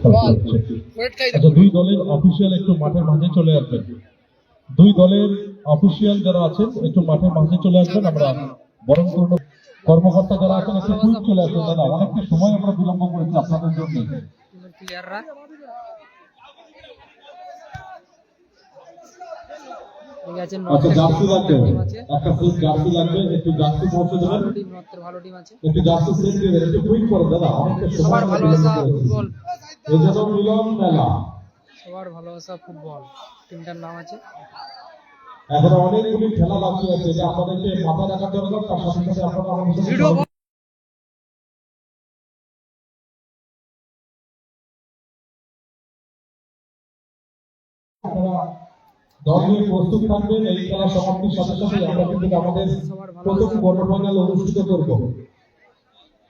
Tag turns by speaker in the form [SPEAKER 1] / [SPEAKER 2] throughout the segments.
[SPEAKER 1] আচ্ছা, দুই দলের অফিসিয়াল একটু মাঠের মাঝে চলে আসবেন। দুই দলের অফিসিয়াল যারা আছেন একটু মাঠের মাঝে চলে আসবেন। আমরা বরং পূর্ণ কর্মকর্তা যারা আছেন একটু কুইক চলে আসবেন। দাদা, অনেকটা সময় আমরা বিলম্ব করেছি আপনাদের জন্য। আচ্ছা, জার্সি লাগবে, একটা ফুল জার্সি লাগবে, একটু জার্সি পৌঁছে দেবেন। একটু জার্সি সেট দিয়ে দেবেন, একটু কুইক করে দাদা, অনেকটা সময়
[SPEAKER 2] ভালোবাসা ফুটবল,
[SPEAKER 1] এজন্য মিলন মেলা।
[SPEAKER 2] সবার ভালোবাসা ফুটবল টিমটার নাম আছে।
[SPEAKER 1] এখন অনেকগুলি খেলা বাকি আছে, এটা আপনাদেরকে মাথায় রাখা দরকার। তার সাথে সাথে আপনারা আমাদের দল নিয়ে প্রস্তুত থাকবেন। এই খেলা সমাপ্তির সাথে সাথে আমরা কিন্তু আমাদের প্রথম কোয়ার্টার ফাইনাল অনুষ্ঠিত করব।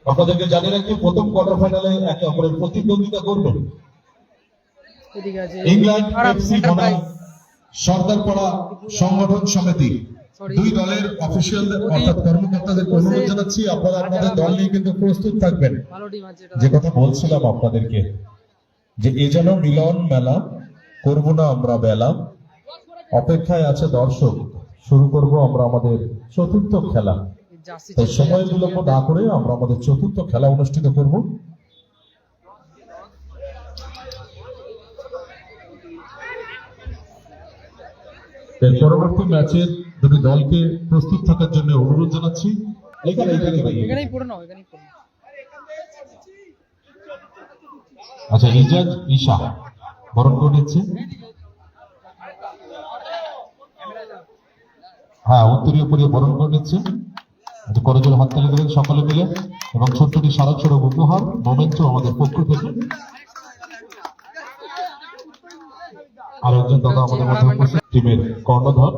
[SPEAKER 1] আপনাদেরকে জানিয়ে রাখি, প্রথম কোয়ার্টার ফাইনালে একে অপরের প্রতিদ্বন্দ্বিতা করবে ইংল্যান্ড এফসি বনাম সর্দারপাড়া সংগঠন সমিতি। দুই দলের অফিসিয়ালদের অর্থাৎ কর্মকর্তাদের অনুরোধ জানাচ্ছি, আপনারা আপনাদের দল নিয়ে কিন্তু প্রস্তুত থাকবেন। যে কথা বলছিলাম আপনাদেরকে, যে এ যেন মিলন মেলা, করব না আমরা বেলা, অপেক্ষায় আছে দর্শক, শুরু করব আমরা আমাদের চতুর্থ খেলা। তাই সময় বিলম্ব না করে আমরা আমাদের চতুর্থ খেলা অনুষ্ঠিত করব। এর পরবর্তী ম্যাচের দুটি দলকে প্রস্তুত থাকার জন্য অনুরোধ জানাচ্ছি। আচ্ছা, ইজাজ ঈশা বরণ করে নিচ্ছে। হ্যাঁ, উত্তরীয় পরিয়ে বরণ করে নিচ্ছে। করজোড়ে হাততালি দেবেন সকলে মিলে, এবং ছোট্টটি সারা ছোট উপহার মোমেন্টো আমাদের পক্ষ থেকে। আর একজন দাদা আমাদের মধ্যে উপস্থিত, টিমের কর্ণধর,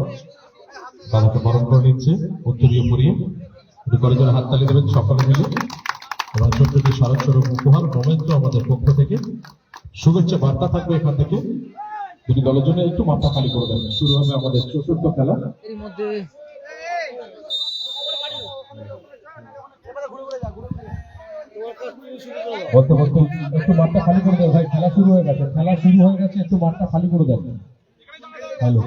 [SPEAKER 1] তাদেরকে বরণ করে নিচ্ছে উত্তরীয় পরিয়ে। করজোড়ে হাততালি দেবেন সকলে মিলে, এবং ছোট্টটি সারা ছোট উপহার মোমেন্টো আমাদের পক্ষ থেকে। শুভেচ্ছা বার্তা থাকবে এখান থেকে। দুটি দলের জন্য একটু মাথা খালি করে দেন। শুরু হবে আমাদের চতুর্থ খেলা।
[SPEAKER 2] এর মধ্যে
[SPEAKER 1] বলতে বলতে একটু মাঠটা খালি করে দেন ভাই, খেলা শুরু হয়ে গেছে, খেলা শুরু হয়ে গেছে, একটু মাঠটা খালি করে দেন। হ্যালো,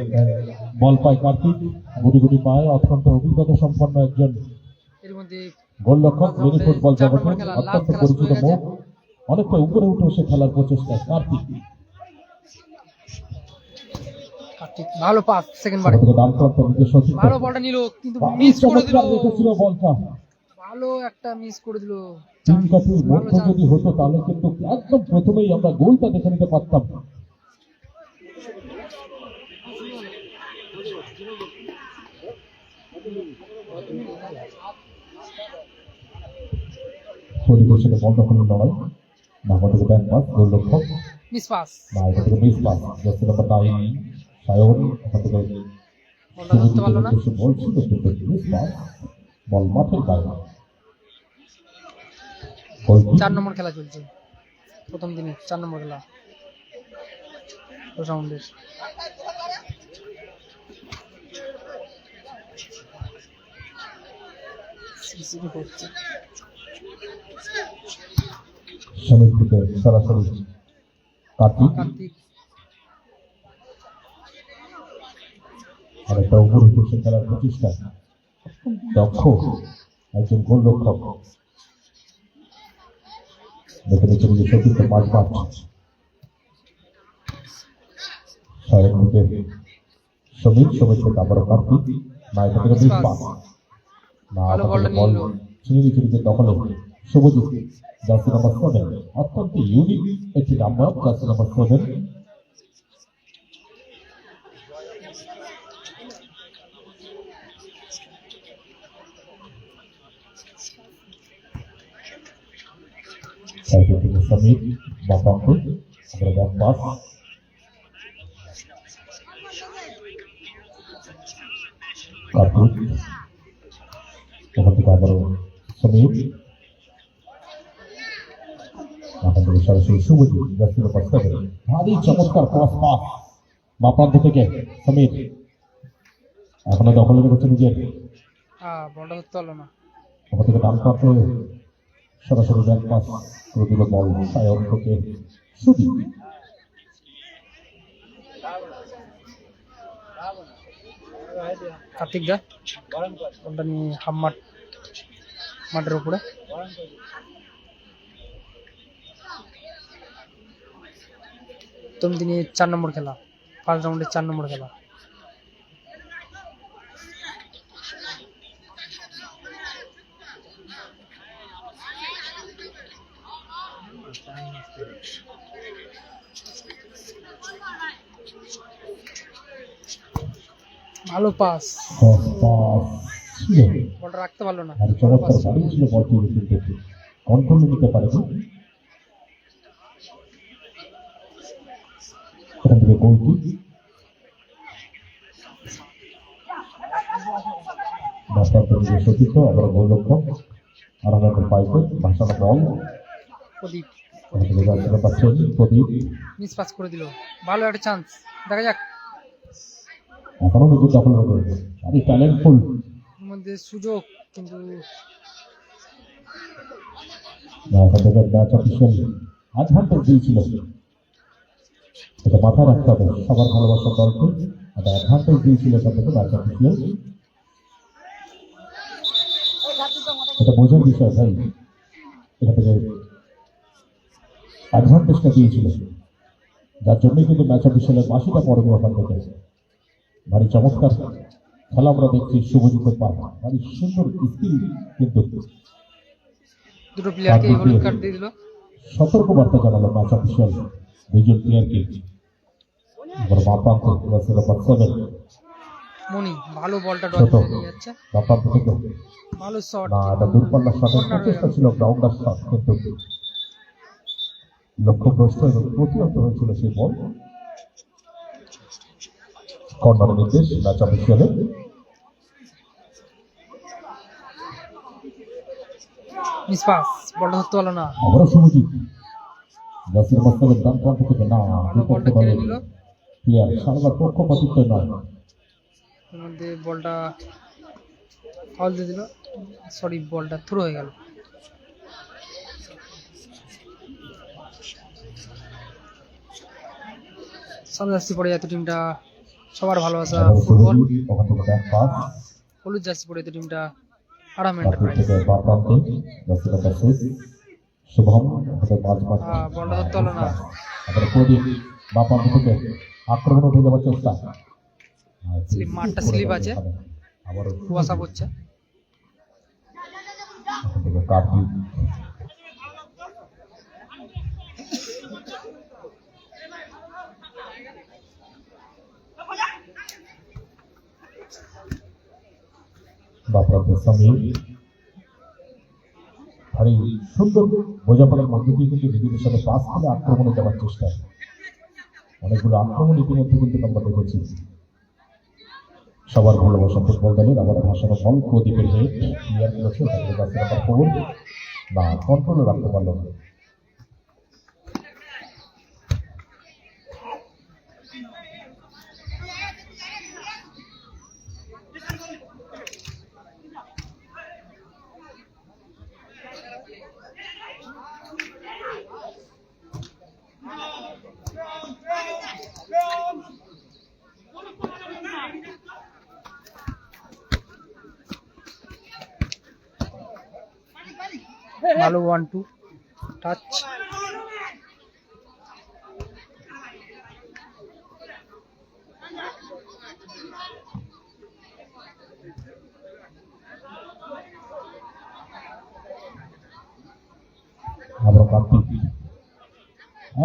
[SPEAKER 1] বল পায় কার্তিক, গুটি গুটি পায়, অত্যন্ত অভিজ্ঞতা সম্পন্ন একজন গোলরক্ষক, মিনি ফুটবল জগতে অত্যন্ত পরিচিত মুখ, অনেকটা উপরে উঠে এসে খেলার প্রচেষ্টা কার্তিক।
[SPEAKER 2] ভালো পাস, সেকেন্ড বারে ভালো বলটা নিল, কিন্তু মিস করে দিল
[SPEAKER 1] বলটা।
[SPEAKER 2] ভালো একটা মিস করে দিল।
[SPEAKER 1] তিন কাঠির মধ্যে যদি হতো তাহলে কিন্তু একদম প্রথমেই আমরা গোলটা দেখে নিতে পারতাম। পরিবেশনে বল দখলের লড়াই, নাম্বার থেকে ব্যাক পাস, গোলরক্ষক
[SPEAKER 2] মিস পাস,
[SPEAKER 1] না এটা থেকে miss pass, jersey number 9 Sayan এখান থেকে
[SPEAKER 2] বলটা ধরতে পারলো না,
[SPEAKER 1] বল ছিল কিন্তু মিস পাস, বল মাঠের বাইরে।
[SPEAKER 2] 4 নম্বর খেলা চলছে, প্রথম দিনে 4 নম্বর খেলা রাউন্ডের। সিসিটি হচ্ছে
[SPEAKER 1] সময় থেকে সরাসরি কার্তিক, আর একটা উপরে উঠে খেলার প্রচেষ্টা, দক্ষ একজন গোলরক্ষক, দেখে নিচ্ছেন যে সতীর্থ মাঠ পাঠ সায়ন থেকে সমীর, সমীর থেকে আবারও কার্তিক, না এটা থেকে মিস পাস, না বল ছিনিয়ে নিচ্ছে দখলে শুভজিৎ, জার্সি নাম্বার 7, অত্যন্ত ইউনিক একটি নাম্বার, জার্সি নাম্বার 7। সমীর বাপাকে আমরা ব্যাক পাস, কার্তিক এখান থেকে আবারও সমীর, সরাসরি শুভজিৎ, জার্সি নাম্বার 7, ভারী চমৎকার ক্রস পাস বাপান্ত থেকে সমীর, এখনো দখলে রেখেছে নিজের,
[SPEAKER 2] বলটা ধরতে পারলো না,
[SPEAKER 1] ওখান থেকে ডান পাশে সরাসরি ব্যাক পাস করে দিল বল সায়ন থেকে
[SPEAKER 3] সুদীপ।
[SPEAKER 2] কার্তিক দা বলটা নিয়ে হাফ মাঠের উপরে। প্রথম দিনে 4 নম্বর খেলা, ফার্স্ট রাউন্ডে 4 নম্বর খেলা। ভালো পাস, বলটা রাখতে পারলো না।
[SPEAKER 3] আর চমৎকার বাড়ি ছিল বলটি, কিন্তু কন্ট্রোল নিতে পারেনি। এখান থেকে গোলটি সতীর্থ, আবার গোলরক্ষক আর আমাদের পাইপে ভাসানো বল।
[SPEAKER 2] প্রদীপ
[SPEAKER 3] পাচ্ছেন প্রদীপ,
[SPEAKER 2] মিস পাস করে দিল। ভালো একটা চান্স, দেখা যাক।
[SPEAKER 3] এখনো কিন্তু দখল রয়েছে, আমি ট্যালেন্টফুল।
[SPEAKER 2] এর মধ্যে সুযোগ, কিন্তু
[SPEAKER 3] ম্যাচ অফিসিয়াল অ্যাডভান্টেজ দিয়েছিল, এটা মাথায় রাখতে হবে সবার ভালোবাসার দলকে। একটা অ্যাডভান্টেজ দিয়েছিল এখান থেকে ম্যাচ অফিসিয়াল, এটা বোঝার বিষয় ভাই। এখান থেকে অ্যাডভান্টেজটা দিয়েছিল, যার জন্যই কিন্তু ম্যাচ অফিসিয়ালের বাসিটা পড়েনি ওখান থেকে। ভারী চমৎকার খেলা আমরা দেখছি শুভজিতের পা, ভারী সুন্দর স্কিল। কিন্তু
[SPEAKER 2] দুটো প্লেয়ারকে হলুদ কার্ড দিয়ে দিল।
[SPEAKER 3] সতর্ক বার্তা জানালো ম্যাচ অফিসিয়াল দুইজন প্লেয়ারকে।
[SPEAKER 2] মনি ভালো বলটা ডট করে নিয়ে যাচ্ছে, ভালো শট।
[SPEAKER 3] না, এটা দূরপাল্লার শটের চেষ্টা ছিল, গ্রাউন্ডার শট, কিন্তু লক্ষ্যভ্রষ্ট এবং প্রতিহত হয়েছিল সেই বল। কর্নারের নির্দেশ ম্যাচ অফিসিয়ালের।
[SPEAKER 2] মিস পাস, বলটা ধরতে পারলো না।
[SPEAKER 3] আবারও শুভজিৎ জাসির মোস্তাকের ডান প্রান্ত থেকে, না
[SPEAKER 2] ভালো বলটা কেড়ে নিল
[SPEAKER 3] প্লেয়ার, সারবার পক্ষপাতিত্ব নয়।
[SPEAKER 2] এর মধ্যে বলটা ফাউল দিয়ে দিল, সরি বলটা থ্রো হয়ে গেল। সাদা জার্সি পরে এত টিমটা সবার ভালোবাসা ফুটবল।
[SPEAKER 3] ওখান থেকে ব্যাক পাস,
[SPEAKER 2] হলুদ জার্সি পরে এত টিমটা আরাম এন্টারপ্রাইজ।
[SPEAKER 3] বাঁ প্রান্তে জাসির শেষ শুভম,
[SPEAKER 2] বলটা ধরতে হলো না।
[SPEAKER 3] প্রদীপ বাঁ প্রান্ত থেকে আক্রমণ উঠে যাওয়ার চেষ্টা।
[SPEAKER 2] মাঠটা স্লিপ আছে,
[SPEAKER 3] আবারও
[SPEAKER 2] কুয়াশা পড়ছে।
[SPEAKER 3] কার্তিক সমীর, ভারী সুন্দর বোঝাপড়ার মধ্যে দিয়ে কিন্তু নিজেদের সাথে পাস করে আক্রমণে যাওয়ার চেষ্টা। অনেকগুলো আক্রমণ ইতিমধ্যে কিন্তু আমরা দেখেছি। সবার ভালোবাসা ফুটবল দলের আবার ভাসানো বল, প্রদীপের হেড ক্লিয়ার করেছে, না কন্ট্রোলে রাখতে পারল না।
[SPEAKER 2] ভালো 1-2 টাচ।
[SPEAKER 3] আমরা কার্তিক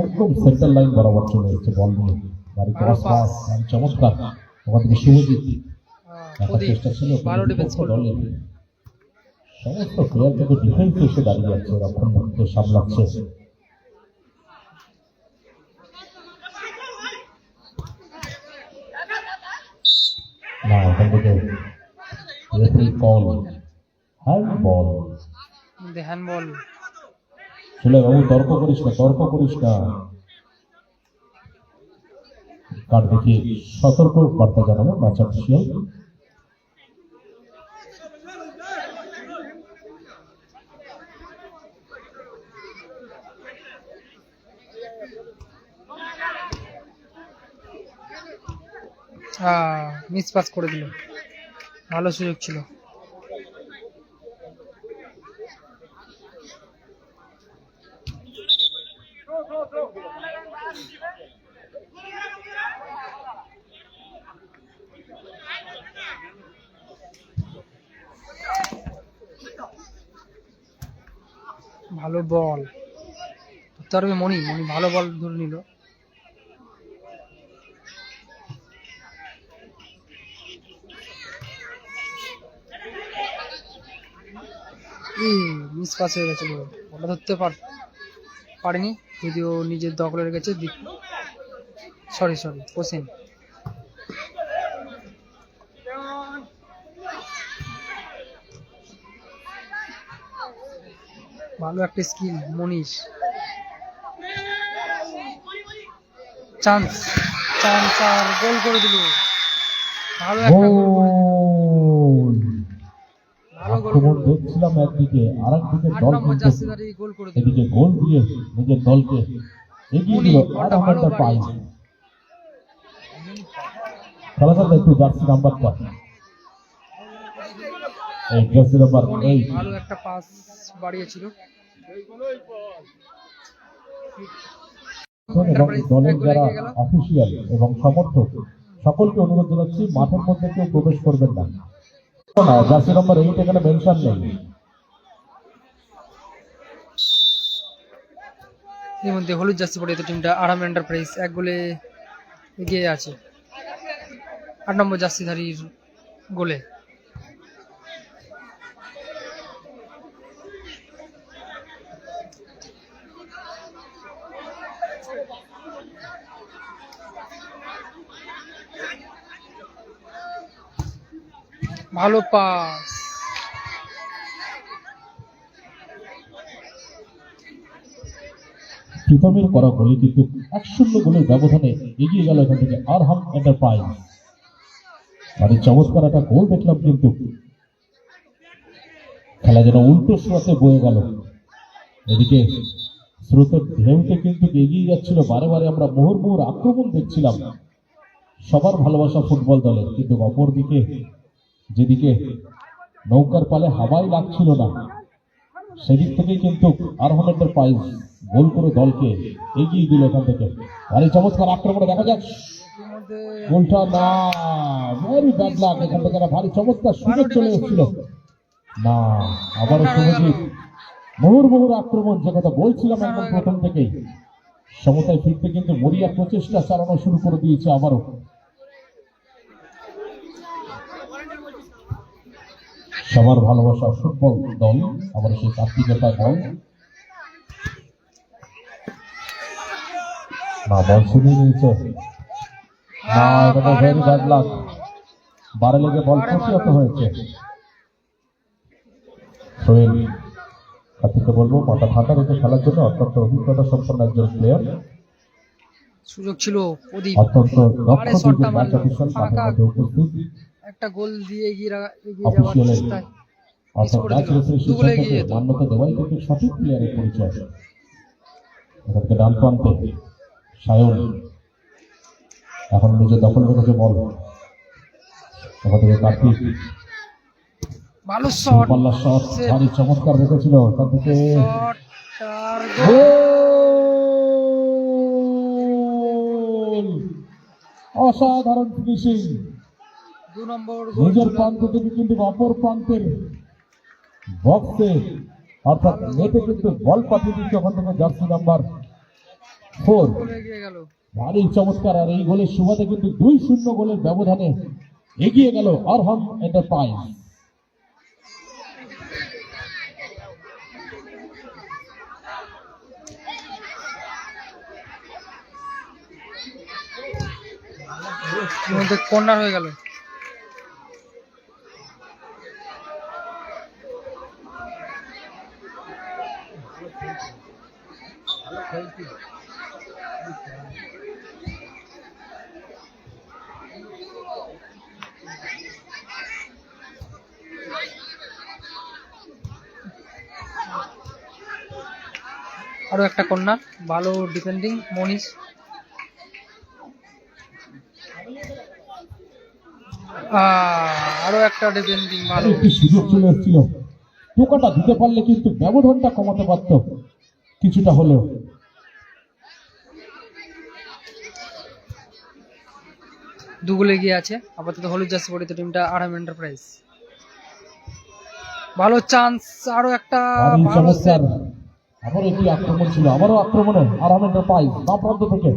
[SPEAKER 3] একদম সেন্টার লাইন বরাবর চলে এসেছে বল নিয়ে, ভারী ক্রস পাস, চমৎকার। ওখান থেকে শুভজিৎ চেষ্টা ছিল,
[SPEAKER 2] ভালো ডিফেন্স করলো।
[SPEAKER 3] সমস্ত প্লেয়ার কিন্তু ডিফেন্স এসে দাঁড়িয়ে যাচ্ছে, রক্ষণভাগকে সামলাচ্ছে। না, এখান থেকে রেফারি কল, হ্যান্ডবল।
[SPEAKER 2] হ্যান্ডবল।
[SPEAKER 3] চলে বাবু, তর্ক করিস না, তর্ক করিস না। কার্ড দেখিয়ে সতর্ক বার্তা জানানো ম্যাচ অফিসিয়াল।
[SPEAKER 2] মিস পাস করে দিল, ভালো সুযোগ ছিল। ভালো বল ধরতে পারবে মনি, মনি ভালো বল ধরে নিল। মিস পাস হয়ে গেছিল, ওটা ধরতে পারেনি, যদিও নিজের দখলে রেখেছে। সরি কোসেন। ভালো একটা স্কিল মনীষ। চান্স আর গোল করে দিল। ভালো একটা গোল, ভালো গোল
[SPEAKER 3] আক্রমণ দেখছিলাম একদিকে, আর একদিকে
[SPEAKER 2] 8
[SPEAKER 3] দল
[SPEAKER 2] নম্বর
[SPEAKER 3] কিন্তু
[SPEAKER 2] জার্সিধারী গোল করে দিল।
[SPEAKER 3] এদিকে গোল দিয়ে নিজের দলকে এগিয়ে দিল। আর
[SPEAKER 2] ভালো
[SPEAKER 3] আমরা পাই
[SPEAKER 2] বাড়িয়েছে।
[SPEAKER 3] খেলা চলবে একটু জার্সি নাম্বারটা, এই জার্সি নাম্বার
[SPEAKER 2] মনি
[SPEAKER 3] 8।
[SPEAKER 2] ভালো একটা পাস বাড়িয়েছিল।
[SPEAKER 3] এবং দলের যারা অফিসিয়াল এবং সমর্থক সকলকে অনুরোধ জানাচ্ছি, মাঠের মধ্যে কেউ প্রবেশ করবেন না। জার্সি নাম্বার 8 এখানে মেনশন নেই।
[SPEAKER 2] এর মধ্যে হলুদ জার্সি পরে টিমটা আরাম এন্টারপ্রাইজ 1 গোলে এগিয়ে আছে 8 নম্বর জার্সিধারীর গোলে। ভালো পাস,
[SPEAKER 3] প্রীতমের করা গোলে কিন্তু 1-0 গোলের ব্যবধানে এগিয়ে গেল এখান থেকে আরহাম এন্টারপ্রাইজ। মানে চমৎকার একটা গোল দেখলাম, কিন্তু খেলা যেন উল্টো স্রোতে বয়ে গেল। এদিকে স্রোতের ঢেউতে কিন্তু এগিয়ে যাচ্ছিল, বারে বারে আমরা মুহুর্মুহুর আক্রমণ দেখছিলাম সবার ভালোবাসা ফুটবল দলের, কিন্তু অপরদিকে যেদিকে নৌকার পালে হাওয়াই লাগছিল না, সেদিক থেকে কিন্তু আরহাম এন্টারপ্রাইজ গোল করে দলকে এগিয়ে দিল এখান থেকে। আর এই চমৎকার আক্রমণে দেখা যাক গোলটা না, ভেরি ব্যাড লাক। এখান থেকে ভারী চমৎকার সুযোগ চলে এসেছিল না, আবারও শুভজিৎ মুহুর্মুহুর আক্রমণ, যে কথা বলছিলাম একদম প্রথম থেকেই, সমতায় ফিরতে কিন্তু মরিয়া প্রচেষ্টা চালানো শুরু করে দিয়েছে আবারও। সবার ভালোবাসা ফুটবল দল আবার সেই কার্তিকের পায় বল না, বল শুনিয়ে নিয়েছে না, এটা ভেরি ব্যাড লাক। বারে লেগে বল প্রতিহত হয়েছে। সোহেল কার্তিককে বলবো মাথা ঠান্ডা রেখে খেলার জন্য, অত্যন্ত অভিজ্ঞতা সম্পন্ন একজন প্লেয়ার,
[SPEAKER 2] সুযোগ ছিল প্রদীপ,
[SPEAKER 3] অত্যন্ত দক্ষ দুইজন ম্যাচ অফিসার মাঠের মধ্যে উপস্থিত।
[SPEAKER 2] একটা গোল দিয়ে এগিয়ে যাওয়ার
[SPEAKER 3] অফিসিয়ালের
[SPEAKER 2] চেষ্টায়
[SPEAKER 3] অর্থাৎ ম্যাচ রেফারির সিদ্ধান্তকে মান্যতা দেওয়াই কিন্তু সঠিক প্লেয়ারের পরিচয়। এখান থেকে ডান প্রান্তে সায়ন এখন নিজে দখল রেখেছে বল, ওখান থেকে কার্তিক
[SPEAKER 2] ভালো শট,
[SPEAKER 3] পাল্লা শট ভারী চমৎকার রেখেছিল, ওখান থেকে অসাধারণ ফিনিশিং।
[SPEAKER 2] 2 নম্বর গোল
[SPEAKER 3] নিজের প্রান্ত থেকে কিন্তু অপর প্রান্তের বক্সে অর্থাৎ নেটে কিন্তু বল পাঠিয়ে দিচ্ছে ওখান থেকে জার্সি নাম্বার 4।
[SPEAKER 2] এগিয়ে গেল,
[SPEAKER 3] ভারী চমৎকার। আর এই গোলের সুবাদে কিন্তু 2-0 গোলের ব্যবধানে এগিয়ে গেল আরহাম এন্টারপ্রাইজ।
[SPEAKER 2] কর্নার হয়ে গেল। আরো একটা কর্নার, ভালো ডিফেন্ডিং মনীষ। আরো একটা ডিফেন্ডিং ভালো।
[SPEAKER 3] একটি সুযোগ চলে এসেছিল, টোকাটা দিতে পারলে কিন্তু ব্যবধানটা কমাতে পারত কিছুটা হলেও।
[SPEAKER 2] দুগুলো এগিয়ে আছে আপাতত হলুদ জার্সি পরিহিত টিমটা আরাম এন্টারপ্রাইজ। ভালো চান্স, আরো একটা
[SPEAKER 3] ভারী
[SPEAKER 2] ভালো
[SPEAKER 3] চমৎকার,
[SPEAKER 2] সেভ।
[SPEAKER 3] আবারও একটি আক্রমণ ছিল, আবারও আক্রমণে আরাম এন্টারপ্রাইজ বাম প্রান্ত থেকে।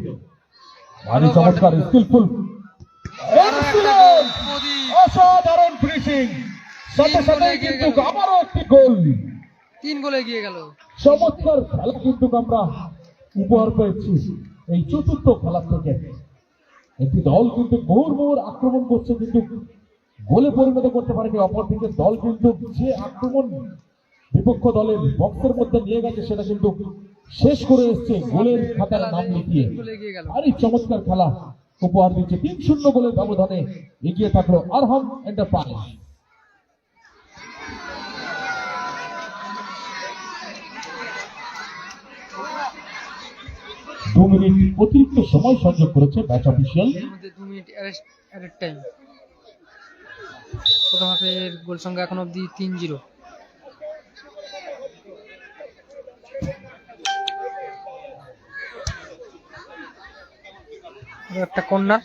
[SPEAKER 3] ভারী চমৎকার, স্কিলফুল,
[SPEAKER 2] আরো একটা গোল, প্রদীপ।
[SPEAKER 3] অসাধারণ ফিনিশিং, সাথে সাথে কিন্তু আবারও একটি গোল।
[SPEAKER 2] 3 গোলে এগিয়ে গেল।
[SPEAKER 3] চমৎকার খেলা কিন্তু আমরা উপহার পেয়েছি এই চতুর্থ খেলা থেকে। একটি দল কিন্তু মুহুর্মুহুর আক্রমণ করছে কিন্তু গোলে পরিণত করতে পারেনি, অপরদিকে দল কিন্তু যে আক্রমণ বিপক্ষ দলের বক্সের মধ্যে নিয়ে গেছে সেটা কিন্তু শেষ করে এসছে গোলের খাতার নাম লিখিয়ে।
[SPEAKER 2] 3 গোলে এগিয়ে গেল।
[SPEAKER 3] আরই চমৎকার খেলা উপহার দিচ্ছে, 3-0 গোলের ব্যবধানে এগিয়ে থাকলো আরহাম এন্টারপ্রাইজ। 2 মিনিট অতিরিক্ত সময় সংযোগ করেছে ম্যাচ অফিসিয়াল।
[SPEAKER 2] এর মধ্যে 2 মিনিট অ্যাডেড টাইম। প্রথম হাফের গোল সংখ্যা এখন অবধি 3-0। একটা কর্নার।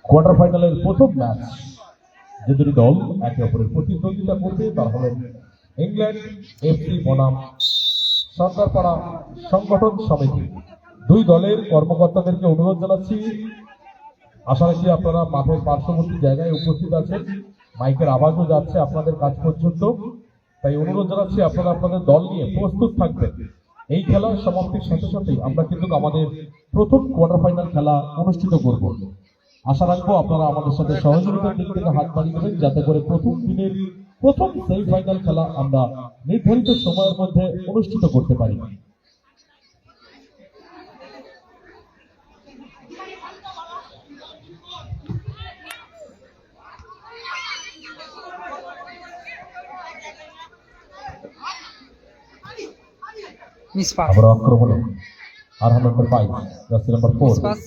[SPEAKER 3] কোয়ার্টার ফাইনালের প্রথম ম্যাচ, যে দুটি দল একে অপরের প্রতিদ্বন্দ্বিতা করবে তা হলেন ইংল্যান্ড এফসি বনাম সরকারপাড়া সংগঠন সমিতি। দুই দলের কর্মকর্তাদেরকে অনুরোধ জানাচ্ছি, আশা রাখি আপনারা মাঠের পার্শ্ববর্তী জায়গায় উপস্থিত আছেন, মাইকের আওয়াজও যাচ্ছে আপনাদের কাছ পর্যন্ত, তাই অনুরোধ জানাচ্ছি আপনারা আপনাদের দল নিয়ে প্রস্তুত থাকবেন। এই খেলার সমাপ্তির সাথে সাথেই আমরা কিন্তু আমাদের প্রথম কোয়ার্টার ফাইনাল খেলা অনুষ্ঠিত করব। আশা রাখবো আপনারা আমাদের সাথে সহযোগিতার দিক থেকে হাত বাড়িয়ে দেবেন, যাতে করে প্রথম দিনের প্রথম সেমিফাইনাল খেলা আমরা নির্ধারিত সময়ের মধ্যে অনুষ্ঠিত করতে পারি।
[SPEAKER 2] Miss pass.
[SPEAKER 3] আবার আক্রমণে Arham enterprise, jersey number 4,
[SPEAKER 2] miss pass.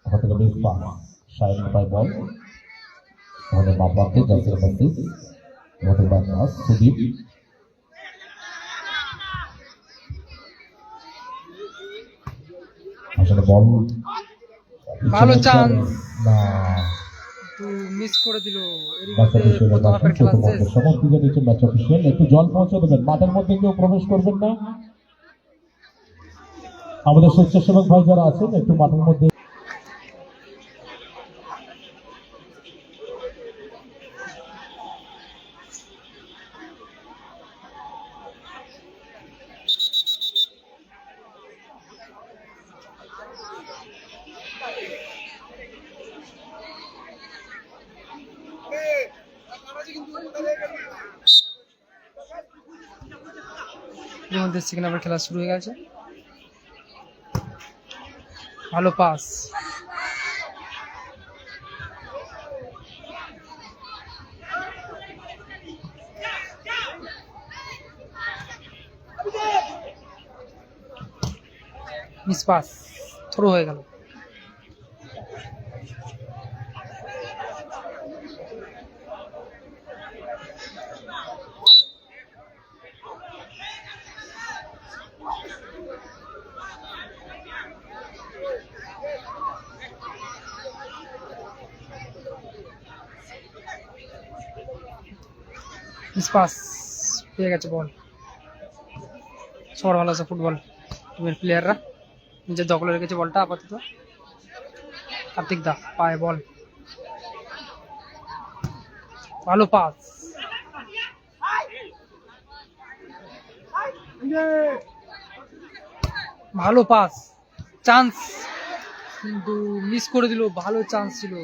[SPEAKER 3] ওখান থেকে মিস পাস, শাহিন পাই বল, ওখানে বাম প্রান্তে জার্সি নাম্বার 6, ওখানে ব্যাক পাস সুদীপ, আসলে বল
[SPEAKER 2] ভালো চান্স,
[SPEAKER 3] না,
[SPEAKER 2] মিস করে দিল। এর
[SPEAKER 3] ম্যাচ
[SPEAKER 2] মধ্যে
[SPEAKER 3] অফিসিয়াল
[SPEAKER 2] প্রথম হাফের খেলা শেষ।
[SPEAKER 3] সমাপ্তি জানিয়েছে ম্যাচ অফিসিয়াল। একটু জল পৌঁছে দেবেন, মাঠের মধ্যে কেউ প্রবেশ করবেন না। আমাদের স্বেচ্ছাসেবক ভাই যারা আছেন একটু মাঠের মধ্যে।
[SPEAKER 2] এর মধ্যে সেকেন্ড হাফের খেলা শুরু হয়ে গেছে। ভালো পাস, মিস পাস, থ্রো হয়ে গেল। পাস পেয়ে গেছে বল। সবার ভালো আছে ফুটবল টিমের প্লেয়াররা, নিজের দখলে রেখেছে বলটা আপাতত। কার্তিক দা পায় বল, ভালো পাস, ভালো পাস, চান্স কিন্তু মিস করে দিল। ভালো চান্স ছিল,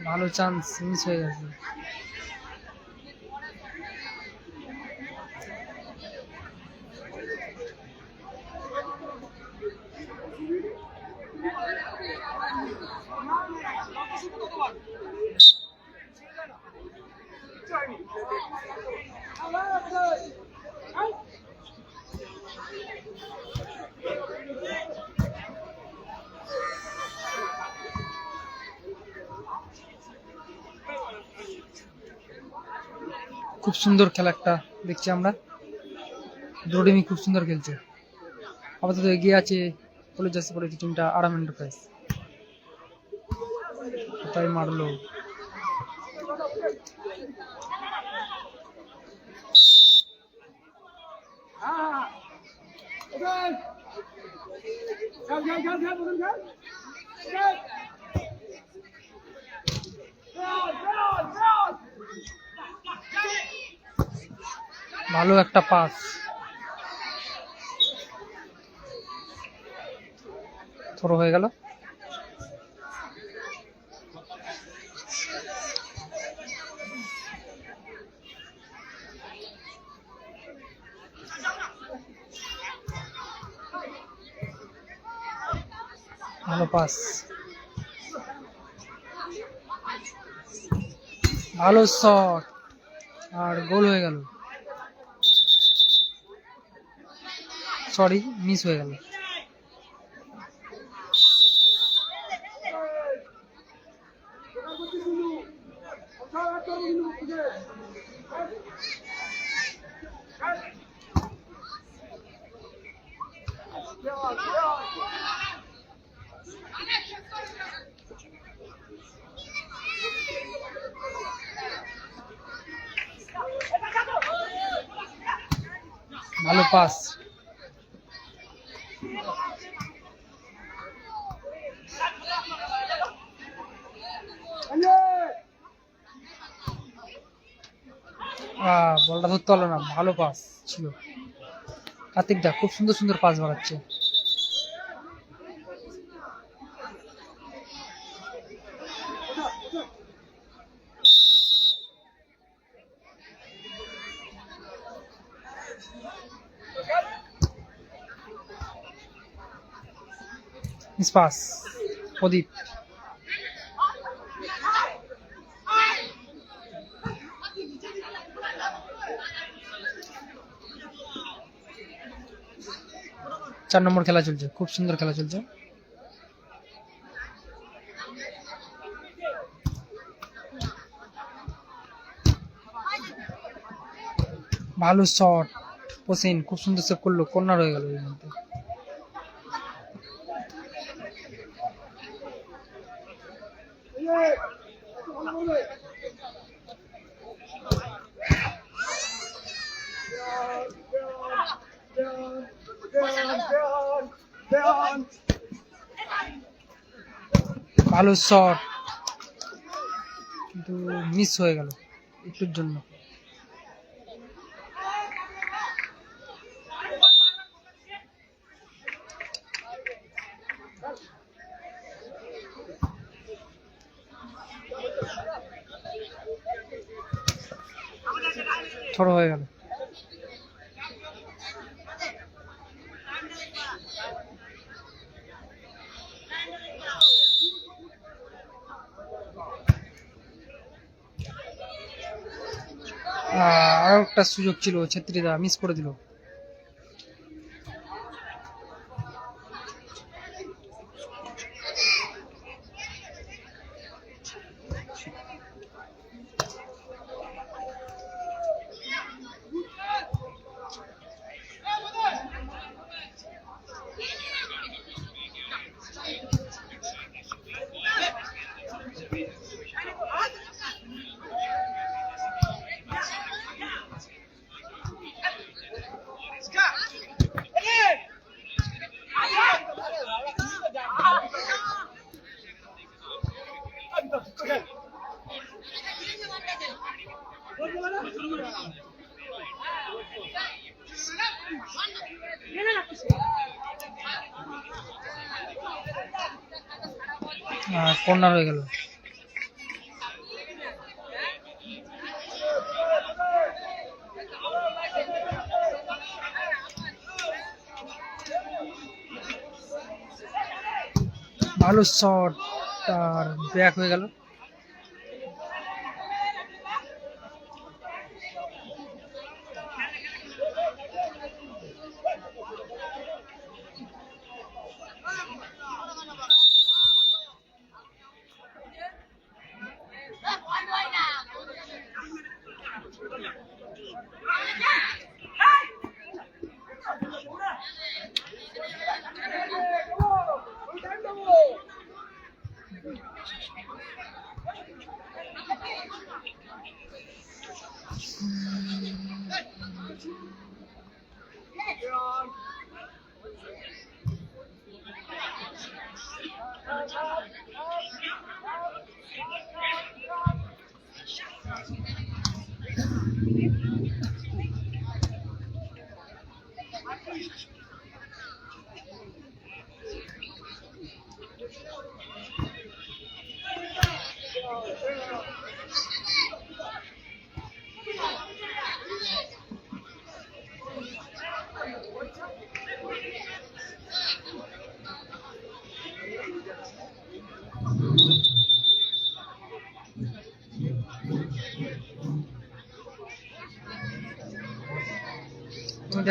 [SPEAKER 2] ভালো চান্স মিস হয়ে গেছে। খুব সুন্দর খেলা একটা দেখছি আমরা, দুটো টিমই খুব সুন্দর খেলছে। আপাতত এগিয়ে আছে কলেজ আসতে পড়েছে টিমটা আরাম এন্টারপ্রাইজ। তাই মারলো, ভালো একটা পাস, থ্রো হয়ে গেল। ভালো পাস, ভালো শট, আর গোল হয়ে গেল। সরি, মিস হয়ে গেল। ভালো পাস, বলটা ধরতে পারলো না। ভালো পাস ছিল, কার্তিক দা খুব সুন্দর সুন্দর পাস বাড়াচ্ছে। মিস পাস, প্রদীপ। চার নম্বর খেলা চলছে, খুব সুন্দর খেলা চলছে। ভালো শট, হোসেন খুব সুন্দর সেভ করলো, কর্নার হয়ে গেল এর মধ্যে। ভালো শট, কিন্তু মিস হয়ে গেল একটুর জন্য। থ্রো হয়ে গেল। আরো একটা সুযোগ ছিল, ছেত্রীদা মিস করে দিল। কর্নার হয়ে গেল। ভালো শট, আর ব্যাক হয়ে গেল।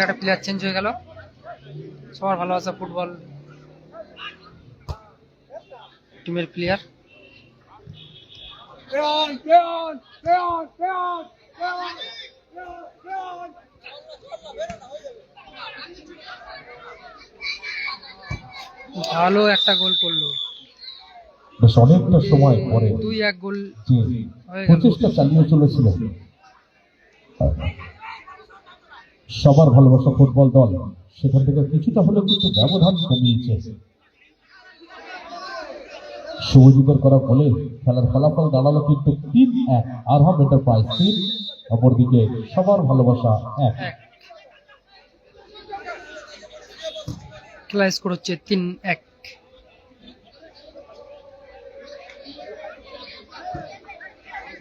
[SPEAKER 2] একটা প্লেয়ার চেঞ্জ হয়ে গেল। সবার ভালোবাসা ফুটবল টিমের প্লেয়ার। ভালো একটা গোল করলো,
[SPEAKER 3] বেশ অনেকটা সময় পরে
[SPEAKER 2] 2-1 গোল
[SPEAKER 3] যে
[SPEAKER 2] হয়ে গেল।
[SPEAKER 3] প্রচেষ্টা চালিয়ে চলেছিল সবার ভালোবাসা ফুটবল দল, সেখান থেকে কিছুটা হলেও কিন্তু ব্যবধান কমিয়েছে। শুভজিতের করা বলে খেলার ফলাফল দাঁড়ালো কিন্তু 3-1, আরহাম এন্টারপ্রাইজ 3, অপরদিকে সবার ভালোবাসা 1।
[SPEAKER 2] খেলা স্কোর হচ্ছে 3-1।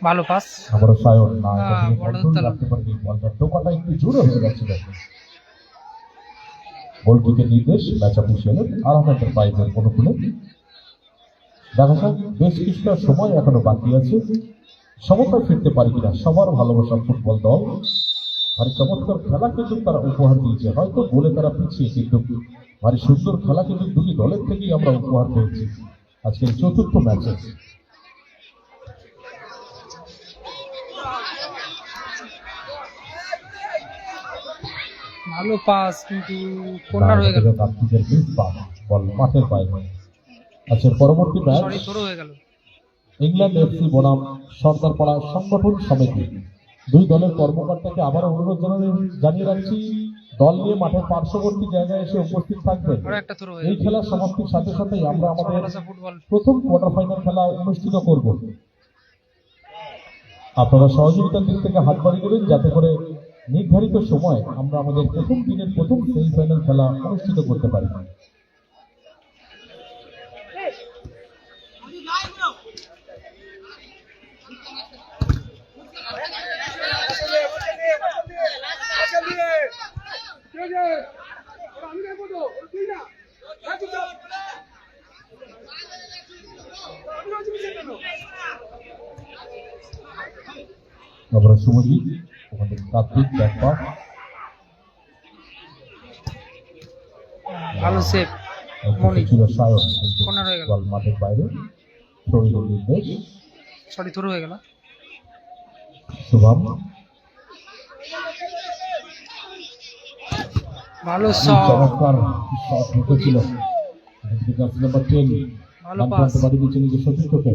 [SPEAKER 2] ভালো পাস,
[SPEAKER 3] আবারও সায়ন না
[SPEAKER 2] বড়
[SPEAKER 3] কন্ট্রোল রাখতে পারেনি, বলটা টোকাটা একটু জোরে হয়ে গেছিল। গোলকিকের নির্দেশ ম্যাচ অফিসিয়ালের আরহাম এন্টারপ্রাইজের অনুকূলে। দেখা যাক বেশ কিছুটা সময় এখনো বাকি আছে, সমতায় ফিরতে পারে কিনা সবার ভালোবাসা ফুটবল দল। ভারী চমৎকার খেলা কিন্তু তারা উপহার দিয়েছে, হয়তো গোলে তারা পিছিয়ে, কিন্তু ভারী সুন্দর খেলা কিন্তু দুটি দলের থেকেই আমরা উপহার পেয়েছি আজকের চতুর্থ ম্যাচে।
[SPEAKER 2] ভালো পাস কিন্তু কর্নার হয়ে গেল।
[SPEAKER 3] কার্তিকের মিস পাস, বল মাঠের বাইরে। আচ্ছা, পরবর্তী ম্যাচ
[SPEAKER 2] সরি, থ্রো হয়ে গেল।
[SPEAKER 3] ইংল্যান্ড এফসি বনাম সর্দারপাড়া সংগঠন সমিতি। দুই দলের কর্মকর্তাকে আবার অনুরোধ জানিয়ে রাখছি, দল নিয়ে মাঠের পার্শ্ববর্তী জায়গায় এসে উপস্থিত থাকবেন।
[SPEAKER 2] আরো একটা থ্রো হয়ে
[SPEAKER 3] এই
[SPEAKER 2] গেল।
[SPEAKER 3] খেলার সমাপ্তির সাথে সাথেই আমরা আমাদের
[SPEAKER 2] ভালোবাসা ফুটবল
[SPEAKER 3] প্রথম কোয়ার্টার ফাইনাল খেলা অনুষ্ঠিত করব। আপনারা সহযোগিতার দিক থেকে হাত বাড়ি করুন, যাতে করে নির্ধারিত সময় আমরা আমাদের প্রথম দিনের প্রথম সেমিফাইনাল খেলা অনুষ্ঠিত করতে পারি। আমরা শুভজিৎ, আমাদের কার্তিক ব্যাকপাস,
[SPEAKER 2] ভালো সেভ মনি।
[SPEAKER 3] ছিল সায়ন,
[SPEAKER 2] কর্নার হয়ে গেল।
[SPEAKER 3] বল মাঠের বাইরে, থ্রোইনের নির্দেশ
[SPEAKER 2] সরি, থ্রো হয়ে গেল।
[SPEAKER 3] শুভম,
[SPEAKER 2] ভালো শট,
[SPEAKER 3] চমৎকার শট ঢুকেছিল। নাম্বার 10
[SPEAKER 2] ভালো পাস।
[SPEAKER 3] বাড়ি দিচ্ছে নিজের সতীর্থকে।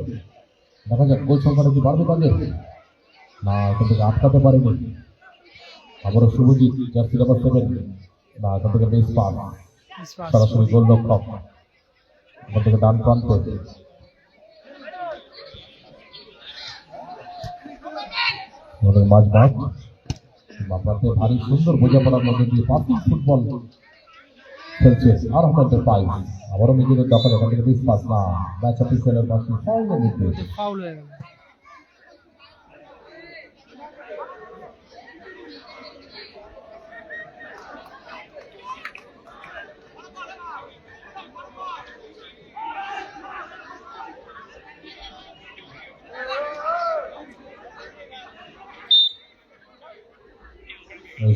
[SPEAKER 3] দেখা যাক গোল সংখ্যাটা কি বাড়বে তাদের না, এখান থেকে আটকাতে পারেনি। আবারও শুভজিৎ, জার্সি নাম্বার 7, না, এখান থেকে বেশ পাস, সরাসরি গোল রক্ষক, এখান থেকে ডান প্রান্তে মাঝ মাঠ বাপাতে ভারী সুন্দর বোঝাপড়ার মধ্যে দিয়ে পাসিং ফুটবল খেলছে আরহাম এন্টারপ্রাইজ। আবারও নিজেদের দখল, এখান থেকে বেশ পাস, না, ম্যাচ অফিসিয়ালের পাশে ফাউলের নির্দেশ।
[SPEAKER 2] ফাউল হয়ে গেল।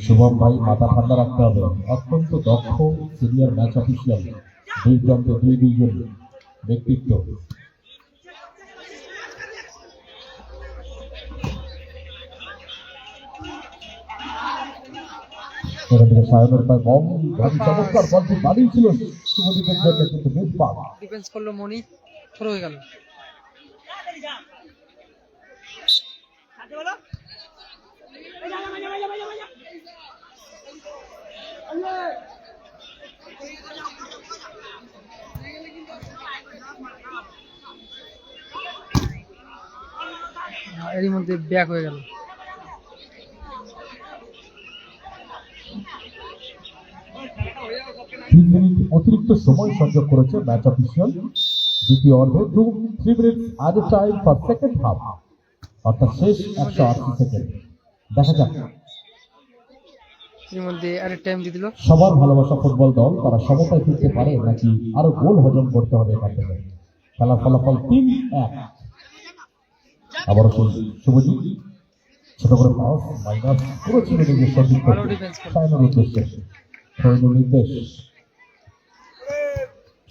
[SPEAKER 3] শুভম ভাই, মাথা ঠান্ডা রাখতে হবে, অত্যন্ত দক্ষ সিনিয়র ম্যাচ অফিসিয়াল, দুই প্রান্তে দুইজন ব্যক্তিত্ব। সায়নের পায় বল, চমৎকার বলটি বাড়িয়েছিল শুভদীপের জন্য, কিন্তু বেশ পাস,
[SPEAKER 2] ডিফেন্স করলো মনি, থ্রো হয়ে গেল। এরই মধ্যে ব্যাক হয়ে গেল।
[SPEAKER 3] 3 মিনিট অতিরিক্ত সময় সংযোগ করেছে ম্যাচ অফিসিয়াল দ্বিতীয় অর্ধে 3 মিনিটস আগে টাইম ফর সেকেন্ড হাফ, অর্থাৎ শেষ 180 সেকেন্ড। দেখা যাক
[SPEAKER 2] এর মধ্যে আরেক টাইম দিয়ে দিল।
[SPEAKER 3] সবার ভালোবাসা ফুটবল দল তারা সমতায় ফিরতে পারে নাকি আরো গোল হজম করতে হবে এখান থেকে। খেলার ফলাফল 3-1। আবারও শুভজিৎ ছোট করে পাস মাইনাস পুরো ছিল নিজের সঠিক
[SPEAKER 2] ভালো ডিফেন্স করে।
[SPEAKER 3] সাইনের উদ্দেশ্যে থ্রোইনের নির্দেশ।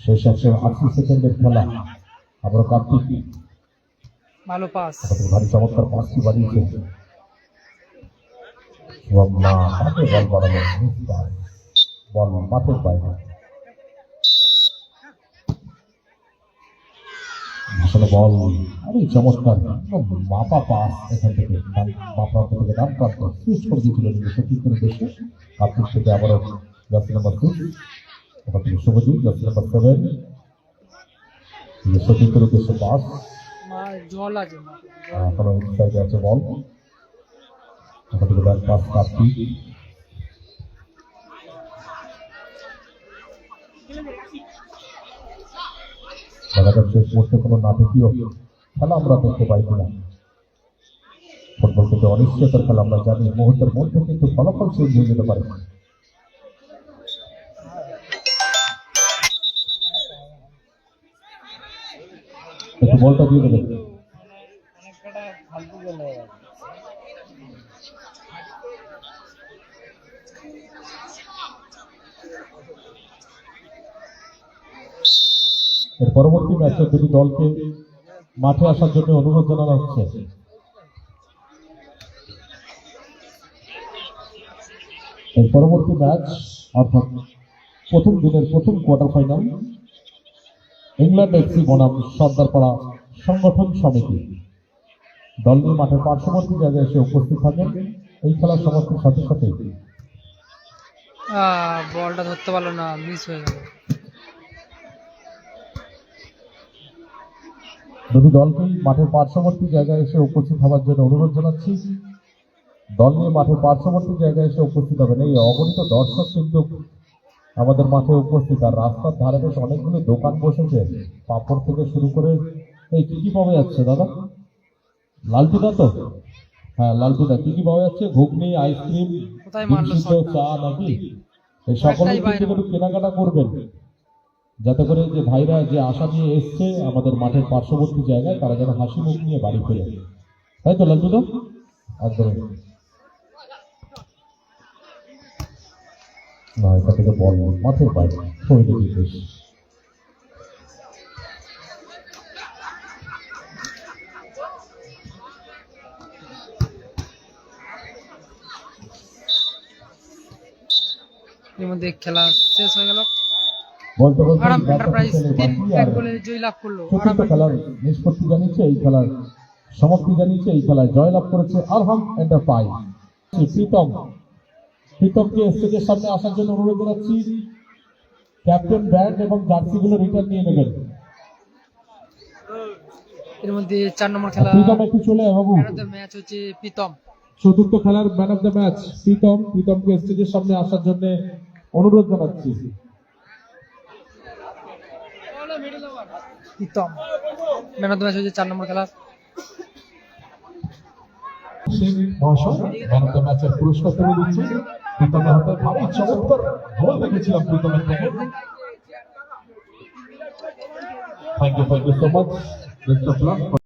[SPEAKER 3] শেষ 180 সেকেন্ডের খেলা। আবারও কার্তিক
[SPEAKER 2] ভালো পাস।
[SPEAKER 3] ভারী চমৎকার পাসটি বাড়িয়েছে। বল বাড়ানো বল মাঠের বাইরে। আসলে বল আরে চমৎকার মাপা পাস এখান থেকে বাঁ প্রান্ত থেকে ডান প্রান্ত সুইচ করে দিয়েছিল নিজের সঠিক উদ্দেশ্যে। কার্তিক থেকে আবারও জার্সি নাম্বার 6 ওখান থেকে শুভজিৎ জার্সি নাম্বার 7 নিজের সঠিক উদ্দেশ্যে পাস।
[SPEAKER 2] জল আছে
[SPEAKER 3] এখনো ইনসাইডে আছে বল। ওখান থেকে ডান পাস কার্তিক। দেখা যাক শেষ মুহূর্তে কোনো নাটকীয় খেলা আমরা দেখতে পাই কিনা। ফুটবল থেকে অনিশ্চয়তার খেলা আমরা জানি, মুহূর্তের মধ্যে কিন্তু ফলাফল চেঞ্জ হয়ে যেতে পারে। একটু বলটা দিয়ে দেবেন। এর পরবর্তী ম্যাচে দুটি দলকে মাঠে আসার জন্য অনুরোধ জানানো হচ্ছে। এর পরবর্তী ম্যাচ অর্থাৎ প্রথম দিনের প্রথম কোয়ার্টার ফাইনাল ইংল্যান্ড এফসি বনাম সর্দারপাড়া সংগঠন সমিতি দল নিয়ে মাঠের পার্শ্ববর্তী জায়গায় এসে উপস্থিত থাকেন। এই খেলার সমাপ্তির সাথে সাথে
[SPEAKER 2] বলটা ধরতে পারলো না, মিস হয়ে গেল।
[SPEAKER 3] দুটি দলকেই মাঠের পার্শ্ববর্তী জায়গায় এসে উপস্থিত হওয়ার জন্য অনুরোধ জানাচ্ছি। দল নিয়ে মাঠের পার্শ্ববর্তী জায়গায় এসে উপস্থিত হবেন। এই অগণিত দর্শক কিন্তু আমাদের মাঠে উপস্থিত, আর রাস্তার ধারে বেশ অনেকগুলো দোকান বসেছে, পাপড় থেকে শুরু করে। এই কি কি পাওয়া যাচ্ছে দাদা? লালপিঠা তো? হ্যাঁ লালপিঠা। কি কি পাওয়া যাচ্ছে? ঘুগনি, আইসক্রিম,
[SPEAKER 2] কোথায় মারলো
[SPEAKER 3] চা নাকি? এই সকলে কিন্তু একটু কেনাকাটা করবেন, যাতে করে যে ভাইরা যে আশা নিয়ে এসছে আমাদের মাঠের পার্শ্ববর্তী জায়গায় তারা যেন হাসি মুখ নিয়ে বাড়ি ফিরে। তাই তো লালটুদা? একদম না, এটা থেকে বল মাঠের বাইরে শহীদ নির্দেশ।
[SPEAKER 2] এর মধ্যে খেলা শেষ হয়ে গেল।
[SPEAKER 3] বলতে বলতে
[SPEAKER 2] আরাম এন্টারপ্রাইজ 3-1 গোলে জয় লাভ করলো।
[SPEAKER 3] চতুর্থ খেলার নিষ্পত্তি জানিয়েছে, এই খেলার সমাপ্তি জানিয়েছে। এই খেলায় জয়লাভ করেছে আরহাম এন্টারপ্রাইজ। প্রীতমকে স্টেজের সামনে আসার জন্য অনুরোধ জানাচ্ছি। ক্যাপ্টেন ব্যান্ড এবং জার্সিগুলো রিটার্ন নিয়ে নেবেন।
[SPEAKER 2] এর মধ্যে 4 নম্বর খেলা
[SPEAKER 3] প্রীতম একটু চলে বাবু।
[SPEAKER 2] ম্যাচ হচ্ছে প্রীতম।
[SPEAKER 3] চতুর্থ খেলার ম্যান অফ দ্য ম্যাচ প্রীতমকে স্টেজের সামনে আসার জন্য অনুরোধ জানাচ্ছি।
[SPEAKER 2] Pritam man of the match হচ্ছে 4 নম্বর খেলা।
[SPEAKER 3] ম্যান অফ দ্য ম্যাচের পুরস্কার তুলে দিচ্ছে। প্রীতমের হাতে ভারী চমৎকার গোল দেখেছিলাম প্রীতমের থেকে। Thank you so much. Best of lakh.